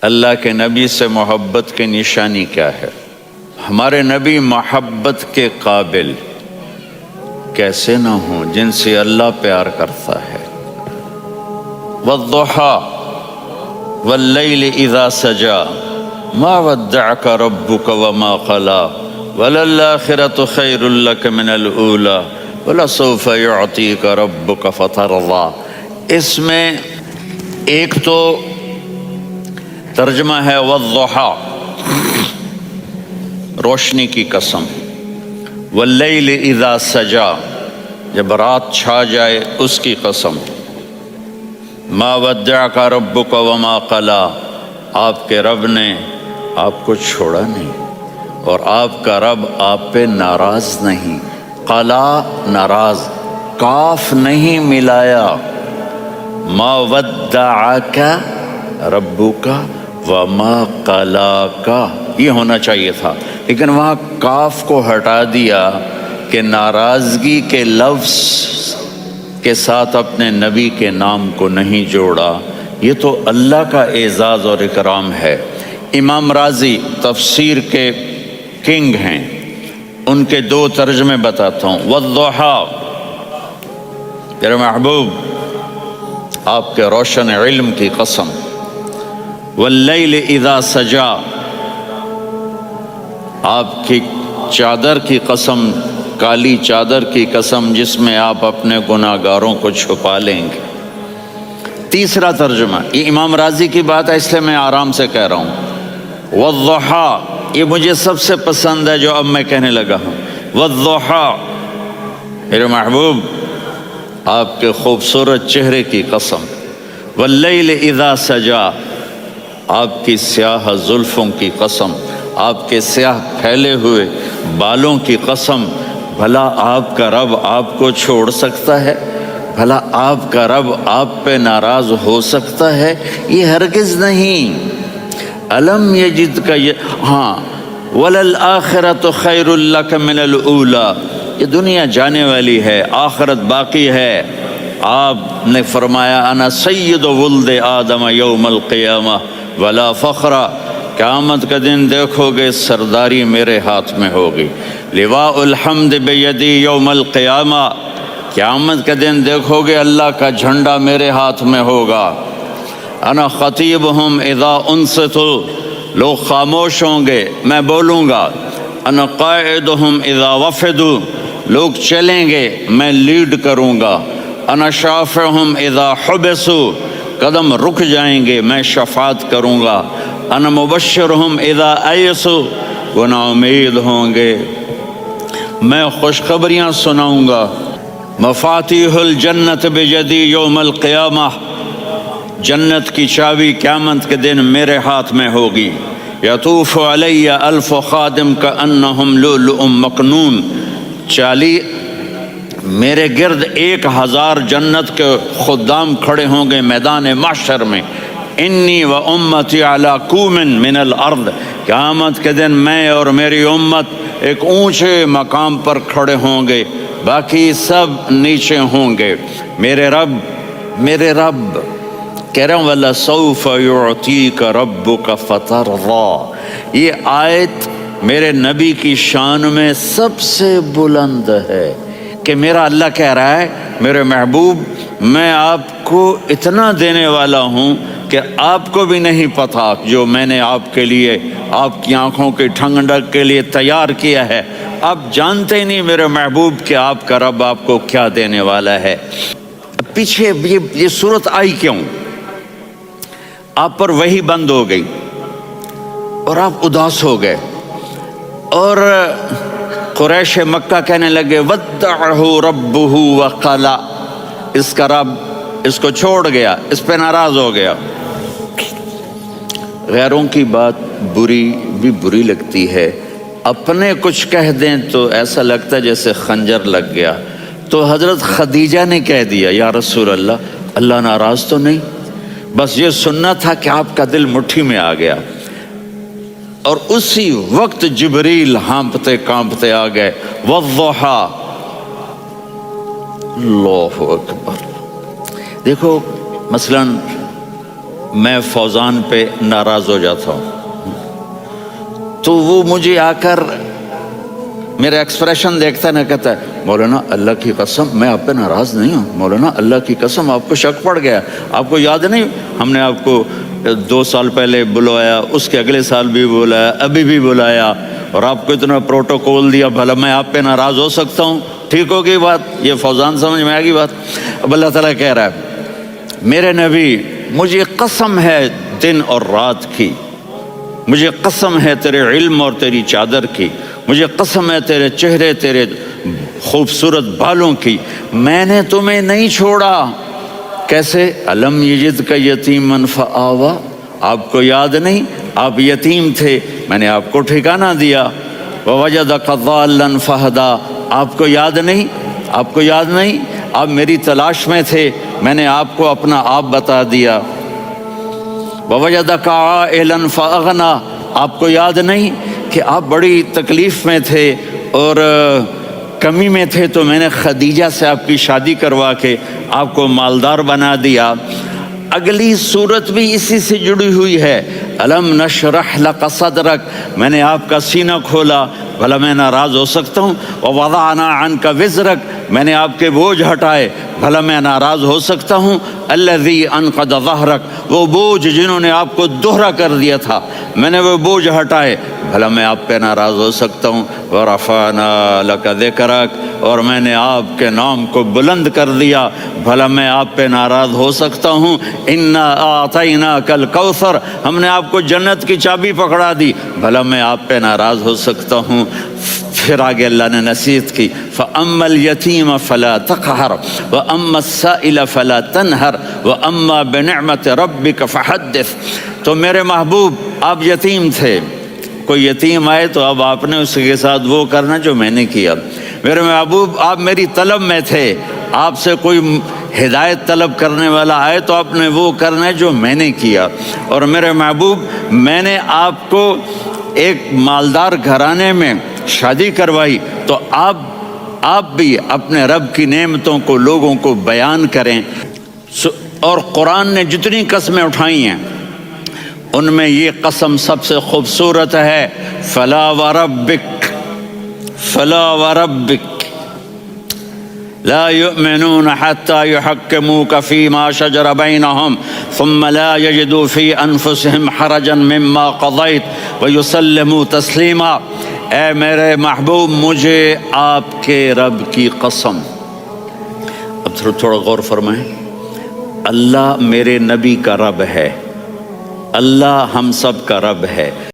اللہ کے نبی سے محبت کی نشانی کیا ہے؟ ہمارے نبی محبت کے قابل کیسے نہ ہوں جن سے اللہ پیار کرتا ہے۔ وَالضُّحَىٰ وَاللَّيْلِ إِذَا سَجَىٰ مَا وَدَّعَكَ رَبُّكَ وَمَا قَلَىٰ وَلَلْآخِرَةُ خَيْرٌ لَكَ مِنَ الْأُولَىٰ وَلَسَوْفَ يُعْطِيكَ رَبُّكَ فَتَرْضَىٰ۔ اس میں ایک تو ترجمہ ہے وَالضُّحَىٰ، روشنی کی قسم، وَاللَّيْلِ إِذَا سَجَىٰ، جب رات چھا جائے اس کی قسم، مَا وَدَّعَكَ رَبُّكَ وَمَا قَلَىٰ، آپ کے رب نے آپ کو چھوڑا نہیں اور آپ کا رب آپ پہ ناراض نہیں۔ قَلَا ناراض، کاف نہیں ملایا، مَا وَدَّعَكَ رَبُّكَ وَمَا قَلَاكَ یہ ہونا چاہیے تھا، لیکن وہاں کاف کو ہٹا دیا کہ ناراضگی کے لفظ کے ساتھ اپنے نبی کے نام کو نہیں جوڑا۔ یہ تو اللہ کا اعزاز اور اکرام ہے۔ امام رازی تفسیر کے کنگ ہیں، ان کے دو ترجمے بتاتا ہوں۔ والضحیٰ، میرے محبوب آپ کے روشن علم کی قسم، واللیل اذا سجا، آپ کی چادر کی قسم، کالی چادر کی قسم جس میں آپ اپنے گناہگاروں کو چھپا لیں گے۔ تیسرا ترجمہ، یہ امام راضی کی بات ہے اس لیے میں آرام سے کہہ رہا ہوں۔ والضحیٰ، یہ مجھے سب سے پسند ہے جو اب میں کہنے لگا ہوں۔ والضحیٰ، میرے محبوب آپ کے خوبصورت چہرے کی قسم، واللیل اذا سجا، آپ کی سیاہ زلفوں کی قسم، آپ کے سیاہ پھیلے ہوئے بالوں کی قسم، بھلا آپ کا رب آپ کو چھوڑ سکتا ہے؟ بھلا آپ کا رب آپ پہ ناراض ہو سکتا ہے؟ یہ ہرگز نہیں۔ الم یجد کا ہاں، وَلَلْآخِرَةُ خَيْرٌ لَكَ مِنَ الْأُولَىٰ، یہ دنیا جانے والی ہے، آخرت باقی ہے۔ آپ نے فرمایا انا سید ولد آدم یوم القیامہ ولا فخر، قیامت کا دن دیکھو گے سرداری میرے ہاتھ میں ہوگی۔ لواء الحمد بیدی یوم القیامہ، قیامت کا دن دیکھو گے اللہ کا جھنڈا میرے ہاتھ میں ہوگا۔ انا خطیبہم اذا انصتوا، لوگ خاموش ہوں گے میں بولوں گا۔ انا قائدہم اذا وفدوا، لوگ چلیں گے میں لیڈ کروں گا۔ انا شافعہم اذا حبسوا، قدم رک جائیں گے میں شفاعت کروں گا۔ انا مبشرہم اذا ایسوا، وہ نا امید ہوں گے میں خوشخبریاں سناؤں گا۔ مفاتیح الجنت بیدی یوم القیامہ، جنت کی چابی قیامت کے دن میرے ہاتھ میں ہوگی۔ یطوف علی الف خادم کانہم لؤلؤ مکنون، میرے گرد 1000 جنت کے خدام کھڑے ہوں گے میدان محشر میں۔ انی و امتی علی کومن من الارض، قیامت کے دن میں اور میری امت ایک اونچے مقام پر کھڑے ہوں گے، باقی سب نیچے ہوں گے۔ میرے رب کہہ رہا ہوں وَلَسَوْفَ يُعْطِيكَ رَبُّكَ فَتَرْضَىٰ، یہ آیت میرے نبی کی شان میں سب سے بلند ہے کہ میرا اللہ کہہ رہا ہے میرے محبوب میں آپ کو اتنا دینے والا ہوں کہ آپ کو بھی نہیں پتا جو میں نے آپ کے لیے، آپ کی آنکھوں کی ٹھنڈک کے لیے تیار کیا ہے۔ آپ جانتے ہی نہیں میرے محبوب کہ آپ کا رب آپ کو کیا دینے والا ہے۔ پیچھے یہ صورت آئی کیوں؟ آپ پر وحی بند ہو گئی اور آپ اداس ہو گئے، اور قریش مکہ کہنے لگے وَدَّعَهُ رَبُّهُ وَقَلَا، اس کا رب اس کو چھوڑ گیا، اس پہ ناراض ہو گیا۔ غیروں کی بات بھی بری لگتی ہے، اپنے کچھ کہہ دیں تو ایسا لگتا ہے جیسے خنجر لگ گیا۔ تو حضرت خدیجہ نے کہہ دیا یا رسول اللہ، اللہ ناراض تو نہیں؟ بس یہ سننا تھا کہ آپ کا دل مٹھی میں آ گیا۔ اور اسی وقت جبریل ہانپتے کانپتے آ گئے، والضحیٰ، اللہ اکبر۔ دیکھو مثلاً میں فوزان پہ ناراض ہو جاتا ہوں تو وہ مجھے آ کر میرا ایکسپریشن دیکھتا ہے نا، کہتا ہے مولانا اللہ کی قسم میں آپ پہ ناراض نہیں ہوں، مولانا اللہ کی قسم آپ کو شک پڑ گیا، آپ کو یاد نہیں ہم نے آپ کو 2 سال پہلے بلوایا، اس کے اگلے سال بھی بلایا، ابھی بھی بلایا، اور آپ کو اتنا پروٹوکول دیا، بھلا میں آپ پہ ناراض ہو سکتا ہوں؟ ٹھیک ہوگی بات، یہ فوزان سمجھ میں آ گئی بات۔ اب اللہ تعالیٰ کہہ رہا ہے میرے نبی مجھے قسم ہے دن اور رات کی، مجھے قسم ہے تیرے علم اور تیری چادر کی، مجھے قسم ہے تیرے چہرے، تیرے خوبصورت بالوں کی، میں نے تمہیں نہیں چھوڑا۔ کیسے؟ الم یجدک یتیما فآویٰ، آپ کو یاد نہیں آپ یتیم تھے، میں نے آپ کو ٹھکانہ دیا۔ ووجدک ضالا فہدیٰ، آپ کو یاد نہیں، آپ کو یاد نہیں آپ میری تلاش میں تھے، میں نے آپ کو اپنا آپ بتا دیا۔ ووجدک عائلا فاغنیٰ، آپ کو یاد نہیں کہ آپ بڑی تکلیف میں تھے اور کمی میں تھے تو میں نے خدیجہ سے آپ کی شادی کروا کے آپ کو مالدار بنا دیا۔ اگلی صورت بھی اسی سے جڑی ہوئی ہے، الم نشرح لک صدرک، میں نے آپ کا سینہ کھولا، بھلا میں ناراض ہو سکتا ہوں؟ ووضعنا عنک وزرک، میں نے آپ کے بوجھ ہٹائے، بھلا میں ناراض ہو سکتا ہوں؟ الذی انقض ظہرک، وہ بوجھ جنہوں نے آپ کو دوہرا کر دیا تھا، میں نے وہ بوجھ ہٹائے، بھلا میں آپ پہ ناراض ہو سکتا ہوں؟ ورفعنا لک ذکرک، اور میں نے آپ کے نام کو بلند کر دیا، بھلا میں آپ پہ ناراض ہو سکتا ہوں؟ انا اعطیناک الکوثر، ہم نے آپ کو جنت کی چابی پکڑا دی، بھلا میں آپ پہ ناراض ہو سکتا ہوں؟ پھر آگے اللہ نے نصیحت کی، فَأَمَّا الْيَتِيمَ فَلَا تَقْهَرْ وَأَمَّا السَّائِلَ فَلَا تَنْهَرْ وَأَمَّا بِنِعْمَةِ رَبِّكَ فَحَدِّثْ۔ تو میرے محبوب آپ یتیم تھے، کوئی یتیم آئے تو اب آپ نے اس کے ساتھ وہ کرنا جو میں نے کیا۔ میرے محبوب آپ میری طلب میں تھے، آپ سے کوئی ہدایت طلب کرنے والا آئے تو آپ نے وہ کرنا ہے جو میں نے کیا۔ اور میرے محبوب میں نے آپ کو ایک مالدار گھرانے میں شادی کروائی تو آپ بھی اپنے رب کی نعمتوں کو لوگوں کو بیان کریں۔ اور قرآن نے جتنی قسمیں اٹھائی ہیں ان میں یہ قسم سب سے خوبصورت ہے، فلا وربک، فلا وربک لا يؤمنون حتى يحكموك فيما شجر بينهم ثم لا يجدوا في أنفسهم حرجا مما قضيت ويسلموا تسليما۔ اے میرے محبوب مجھے آپ کے رب کی قسم، اب تھوڑا غور فرمائیں، اللہ میرے نبی کا رب ہے، اللہ ہم سب کا رب ہے۔